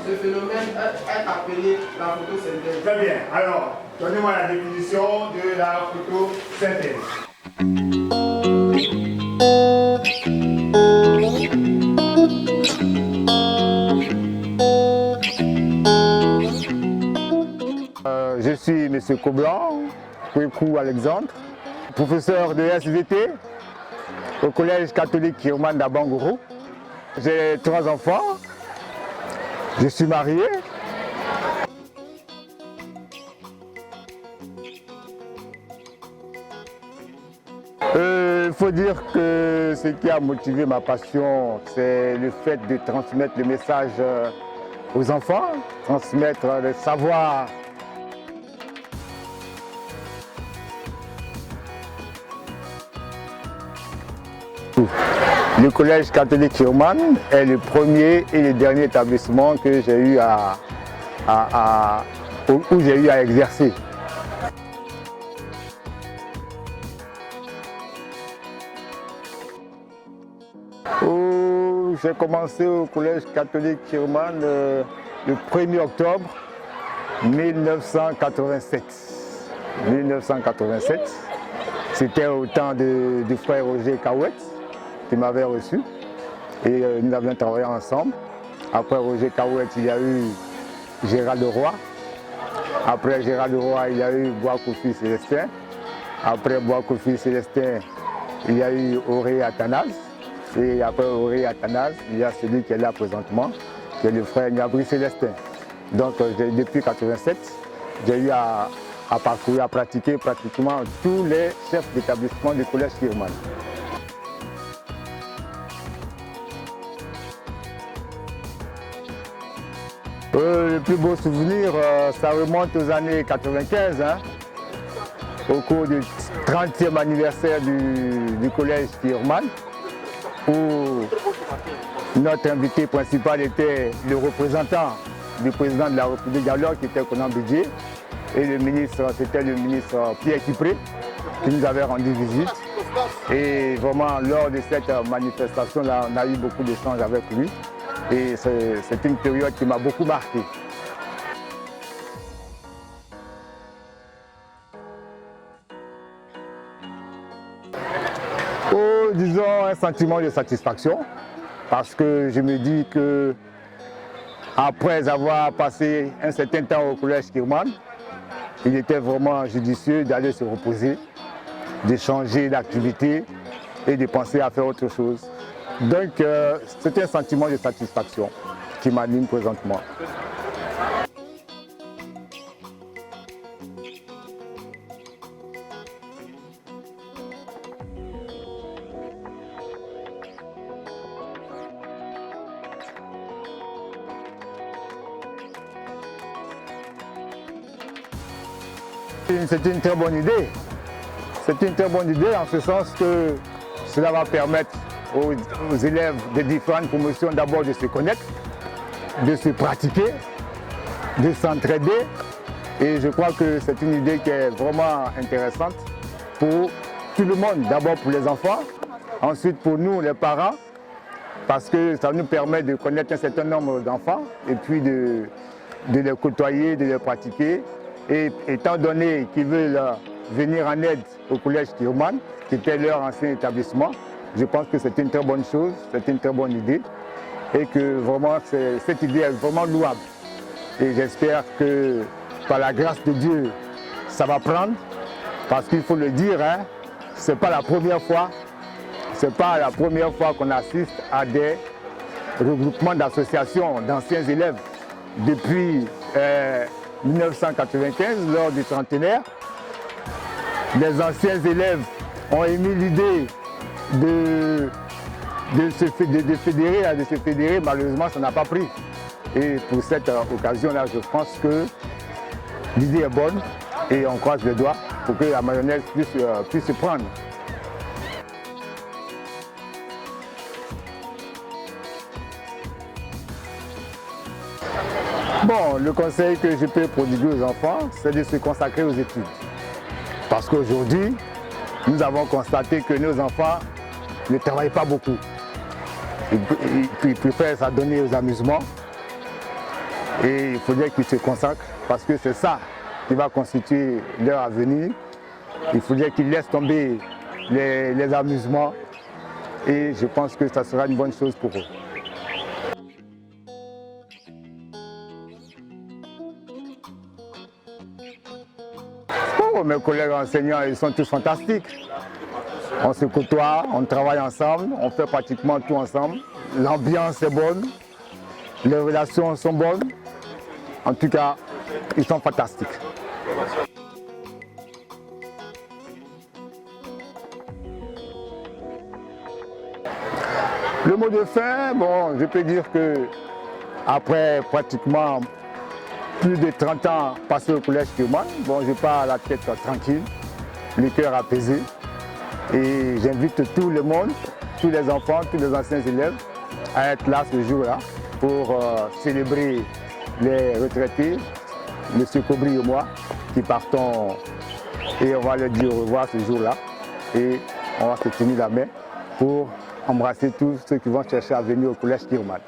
ce phénomène est appelé la photosynthèse. Très bien. Alors, donnez-moi la définition de la photosynthèse. Je suis M. Coblan, Kwekou Alexandre, professeur de SVT au collège catholique Kirman d'Abangourou. J'ai 3 enfants, je suis marié. Il faut dire que ce qui a motivé ma passion, c'est le fait de transmettre le message aux enfants, transmettre le savoir. Le collège catholique Kirman est le premier et le dernier établissement que j'ai eu où j'ai eu à exercer. J'ai commencé au collège catholique Kirman le 1er octobre 1987. 1987, c'était au temps du frère Roger Kawet qui m'avait reçu et nous avions travaillé ensemble. Après Roger Kawet, il y a eu Gérald Leroy. Après Gérald Leroy, il y a eu Bois-Kofi Célestin. Après Bois-Kofi Célestin, il y a eu Auré Athanase. Et après Auré Athanase, il y a celui qui est là présentement, qui est le frère Niabri Célestin. Donc depuis 1987, j'ai eu à parcourir, à pratiquer pratiquement tous les chefs d'établissement du collège Kirman. Le plus beau souvenir, ça remonte aux années 95, hein, au cours du 30e anniversaire du collège Kirman, où notre invité principal était le représentant du président de la République alors qui était Conan Bédié, et le ministre, c'était le ministre Pierre Kipré qui nous avait rendu visite. Et vraiment, lors de cette manifestation-là, on a eu beaucoup d'échanges avec lui. Et c'est une période qui m'a beaucoup marqué. Disons un sentiment de satisfaction, parce que je me dis que après avoir passé un certain temps au collège Kirman, il était vraiment judicieux d'aller se reposer, de changer d'activité et de penser à faire autre chose. Donc c'est un sentiment de satisfaction qui m'anime présentement. C'est une très bonne idée. C'est une très bonne idée en ce sens que cela va permettre aux élèves de différentes promotions d'abord de se connaître, de se pratiquer, de s'entraider. Et je crois que c'est une idée qui est vraiment intéressante pour tout le monde. D'abord pour les enfants, ensuite pour nous les parents, parce que ça nous permet de connaître un certain nombre d'enfants et puis de les côtoyer, de les pratiquer. Et étant donné qu'ils veulent venir en aide au collège Kirman, qui était leur ancien établissement, je pense que c'est une très bonne chose, c'est une très bonne idée et que vraiment cette idée est vraiment louable. Et j'espère que par la grâce de Dieu, ça va prendre, parce qu'il faut le dire, hein, c'est pas la première fois qu'on assiste à des regroupements d'associations d'anciens élèves. Depuis 1995, lors du centenaire, les anciens élèves ont émis l'idée de se fédérer, malheureusement ça n'a pas pris. Et pour cette occasion-là, je pense que l'idée est bonne et on croise les doigts pour que la mayonnaise puisse se prendre. Bon, le conseil que je peux prodiguer aux enfants, c'est de se consacrer aux études. Parce qu'aujourd'hui, nous avons constaté que nos enfants ne travaillent pas beaucoup. Ils préfèrent s'adonner aux amusements. Et il faudrait qu'ils se consacrent parce que c'est ça qui va constituer leur avenir. Il faudrait qu'ils laissent tomber les amusements et je pense que ça sera une bonne chose pour eux. Oh, mes collègues enseignants, ils sont tous fantastiques. On se côtoie, on travaille ensemble, on fait pratiquement tout ensemble. L'ambiance est bonne, les relations sont bonnes. En tout cas, ils sont fantastiques. Le mot de fin, bon, je peux dire que après pratiquement plus de 30 ans passés au collège Kirman, bon, je pars à la tête tranquille, le cœur apaisé. Et j'invite tout le monde, tous les enfants, tous les anciens élèves à être là ce jour-là pour célébrer les retraités, M. Kobri et moi, qui partons et on va leur dire au revoir ce jour-là. Et on va se tenir la main pour embrasser tous ceux qui vont chercher à venir au collège Kirman.